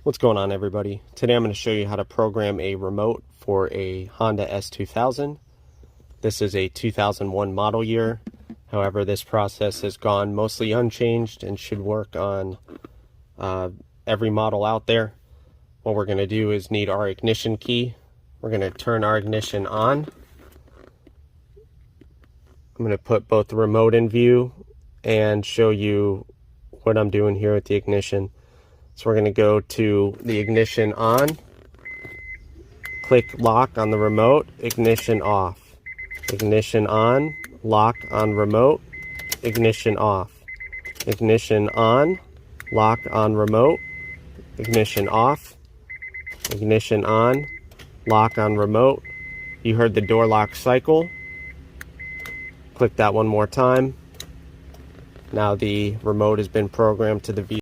What's going on, everybody? Today I'm going to show you how to program a remote for a Honda S2000. This is a 2001 model year. However, this process has gone mostly unchanged and should work on every model out there. What we're going to do is need our ignition key. We're going to turn our ignition on. I'm going to put both the remote in view and show you what I'm doing here with the ignition. So we're going to go to the ignition on, click lock on the remote, ignition off, ignition on, lock on remote, ignition off, ignition on, lock on remote, ignition off, ignition on, lock on remote. You heard the door lock cycle. Click that one more time. Now the remote has been programmed to the